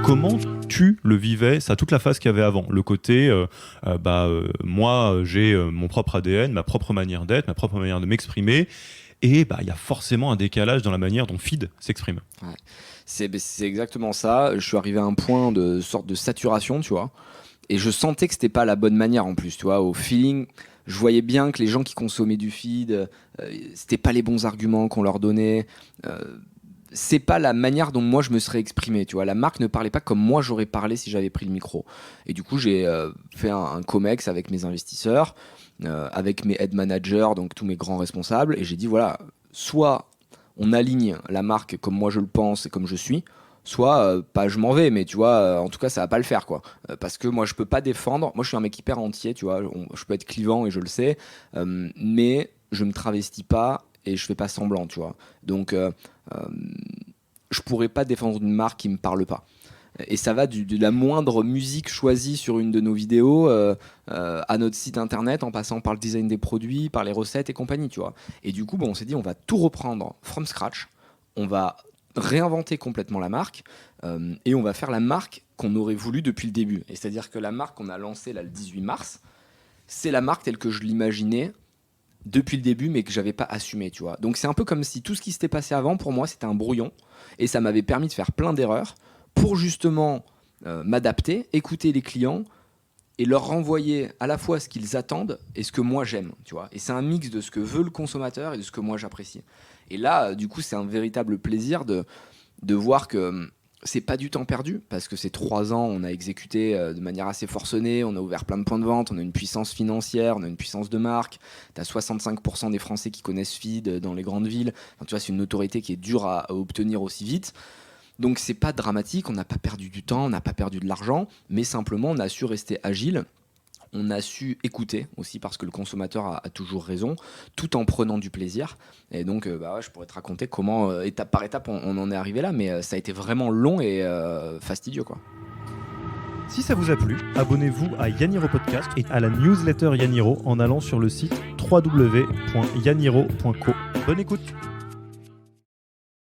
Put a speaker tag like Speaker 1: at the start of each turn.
Speaker 1: comment tu le vivais, ça, toute la phase qu'il y avait avant, le côté moi j'ai mon propre ADN, ma propre manière d'être, ma propre manière de m'exprimer, et il y a forcément un décalage dans la manière dont Feed s'exprime.
Speaker 2: Ouais. C'est exactement ça. Je suis arrivé à un point de sorte de saturation, tu vois, et je sentais que c'était pas la bonne manière en plus, tu vois, au feeling. Je voyais bien que les gens qui consommaient du feed, c'était pas les bons arguments qu'on leur donnait. C'est pas la manière dont moi je me serais exprimé, tu vois. La marque ne parlait pas comme moi j'aurais parlé si j'avais pris le micro. Et du coup, j'ai fait un comex avec mes investisseurs, avec mes head managers, donc tous mes grands responsables, et j'ai dit voilà, soit on aligne la marque comme moi je le pense et comme je suis, soit pas je m'en vais, mais tu vois, en tout cas ça va pas le faire, quoi. Parce que moi je peux pas défendre, moi je suis un mec hyper entier, tu vois, je peux être clivant et je le sais, mais je me travestis pas et je fais pas semblant, tu vois. Donc je pourrais pas défendre une marque qui me parle pas. Et ça va de la moindre musique choisie sur une de nos vidéos à notre site internet, en passant par le design des produits, par les recettes et compagnie, tu vois. Et du coup, on s'est dit, on va tout reprendre from scratch, on va réinventer complètement la marque et on va faire la marque qu'on aurait voulu depuis le début. Et c'est-à-dire que la marque qu'on a lancée là, le 18 mars, c'est la marque telle que je l'imaginais depuis le début, mais que j'avais pas assumé, tu vois. Donc c'est un peu comme si tout ce qui s'était passé avant, pour moi, c'était un brouillon, et ça m'avait permis de faire plein d'erreurs pour justement m'adapter, écouter les clients et leur renvoyer à la fois ce qu'ils attendent et ce que moi j'aime, tu vois. Et c'est un mix de ce que veut le consommateur et de ce que moi j'apprécie. Et là, du coup, c'est un véritable plaisir de voir que c'est pas du temps perdu, parce que ces 3 ans, on a exécuté de manière assez forcenée, on a ouvert plein de points de vente, on a une puissance financière, on a une puissance de marque. Tu as 65% des Français qui connaissent Feed dans les grandes villes. Enfin, tu vois, c'est une notoriété qui est dure à obtenir aussi vite. Donc c'est pas dramatique, on n'a pas perdu du temps, on n'a pas perdu de l'argent, mais simplement on a su rester agile, on a su écouter aussi, parce que le consommateur a toujours raison, tout en prenant du plaisir. Et donc je pourrais te raconter comment étape par étape on en est arrivé là, mais ça a été vraiment long et fastidieux, quoi.
Speaker 3: Si ça vous a plu, abonnez-vous à Yaniro Podcast et à la newsletter Yaniro en allant sur le site www.yaniro.co. Bonne écoute.